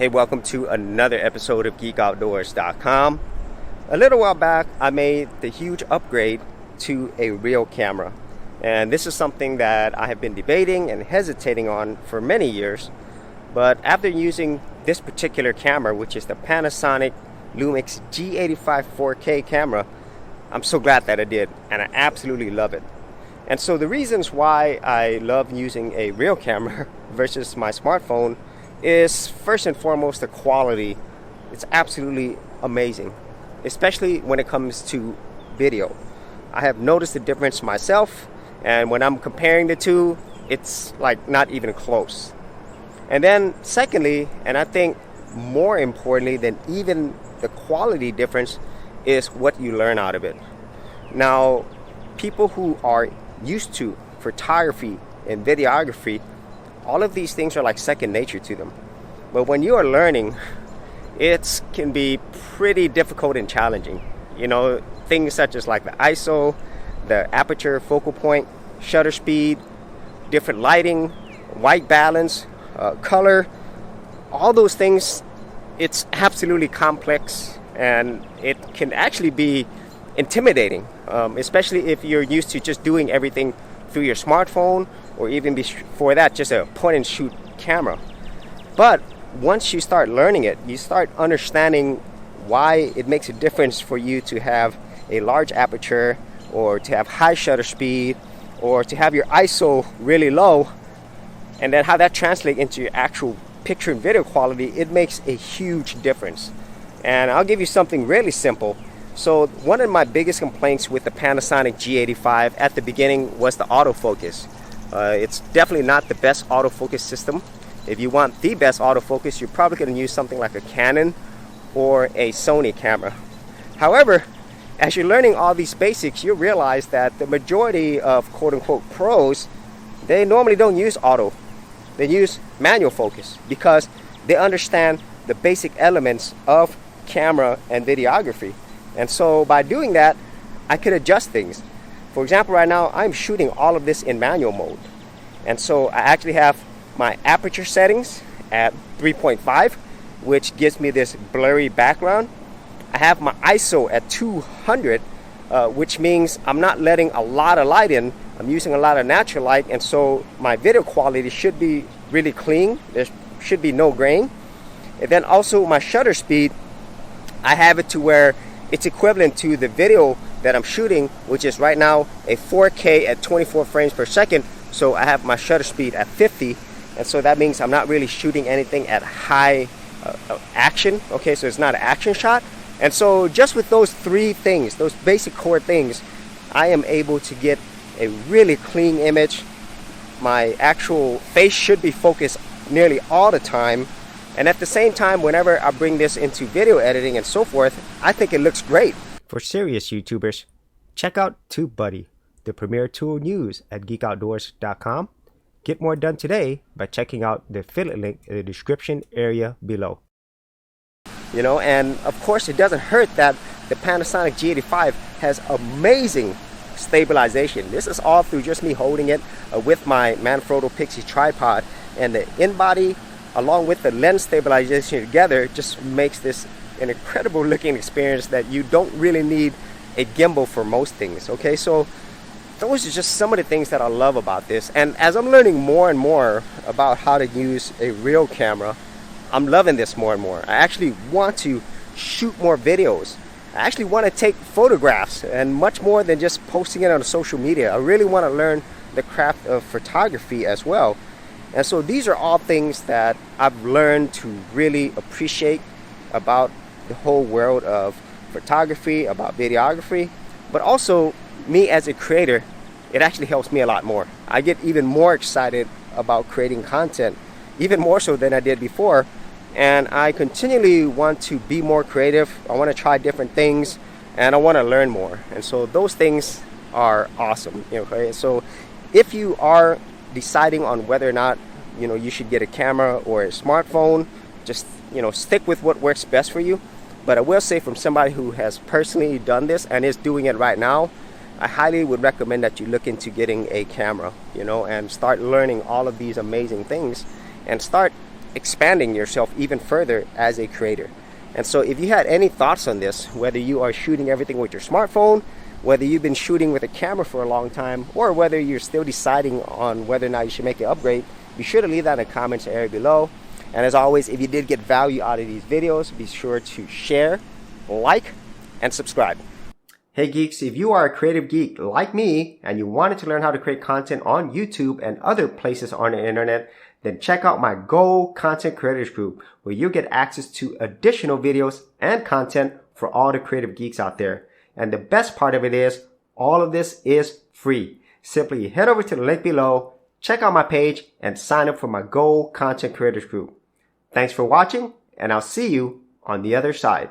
Hey, welcome to another episode of GeekOutdoors.com. A little while back, I made the huge upgrade to a real camera. And this is something that I have been debating and hesitating on for many years. But after using this particular camera, which is the Panasonic Lumix G85 4K camera, I'm so glad that I did, and I absolutely love it. And so the reasons why I love using a real camera versus my smartphone is first and foremost the quality. It's absolutely amazing, especially when it comes to video. I have noticed the difference myself, and when I'm comparing the two, it's like not even close. And then secondly, and I think more importantly than even the quality difference, is what you learn out of it. Now, people who are used to photography and videography, all of these things are like second nature to them. But when you are learning, it can be pretty difficult and challenging. You know, things such as like the ISO, the aperture, focal point, shutter speed, different lighting, white balance, color, all those things, it's absolutely complex, and it can actually be intimidating, especially if you're used to just doing everything through your smartphone, or even before that, just a point and shoot camera. But once you start learning it, you start understanding why it makes a difference for you to have a large aperture, or to have high shutter speed, or to have your ISO really low, and then how that translates into your actual picture and video quality. It makes a huge difference. And I'll give you something really simple. So one of my biggest complaints with the Panasonic G85 at the beginning was the autofocus. It's definitely not the best autofocus system. If you want the best autofocus, you're probably going to use something like a Canon or a Sony camera. However, as you're learning all these basics, you realize that the majority of quote-unquote pros, they normally don't use auto. They use manual focus because they understand the basic elements of camera and videography. And so by doing that, I could adjust things. For example, right now I'm shooting all of this in manual mode. And so I actually have my aperture settings at 3.5, which gives me this blurry background. I have my ISO at 200, which means I'm not letting a lot of light in. I'm using a lot of natural light, and so my video quality should be really clean. There should be no grain. And then also my shutter speed, I have it to where it's equivalent to the video that I'm shooting, which is right now a 4K at 24 frames per second. So I have my shutter speed at 50, and so that means I'm not really shooting anything at high action. Okay, so it's not an action shot. And so just with those three things, those basic core things, I am able to get a really clean image. My actual face should be focused nearly all the time. And at the same time, whenever I bring this into video editing and so forth, I think it looks great. For serious YouTubers, check out TubeBuddy, the premier tool news at GeekOutdoors.com. Get more done today by checking out the affiliate link in the description area below. You know, and of course it doesn't hurt that the Panasonic G85 has amazing stabilization. This is all through just me holding it with my Manfrotto Pixie tripod, and the in-body along with the lens stabilization together just makes this an incredible looking experience that you don't really need a gimbal for most things. Okay, so those are just some of the things that I love about this. And as I'm learning more and more about how to use a real camera, I'm loving this more and more. I actually want to shoot more videos. I actually want to take photographs, and much more than just posting it on social media. I really want to learn the craft of photography as well. And so these are all things that I've learned to really appreciate about the whole world of photography, about videography, but also me as a creator, it actually helps me a lot more. I get even more excited about creating content, even more so than I did before. And I continually want to be more creative. I want to try different things, and I want to learn more. And so those things are awesome. Okay, so if you are deciding on whether or not you should get a camera or a smartphone, just stick with what works best for you. But I will say, from somebody who has personally done this and is doing it right now, I highly would recommend that you look into getting a camera, and start learning all of these amazing things, and start expanding yourself even further as a creator. And so if you had any thoughts on this, whether you are shooting everything with your smartphone, whether you've been shooting with a camera for a long time, or whether you're still deciding on whether or not you should make the upgrade, be sure to leave that in the comments area below. And as always, if you did get value out of these videos, be sure to share, like, and subscribe. Hey geeks, if you are a creative geek like me and you wanted to learn how to create content on YouTube and other places on the internet, then check out my Go Content Creators group, where you'll get access to additional videos and content for all the creative geeks out there. And the best part of it is, all of this is free. Simply head over to the link below, check out my page, and sign up for my Go Content Creators group. Thanks for watching, and I'll see you on the other side.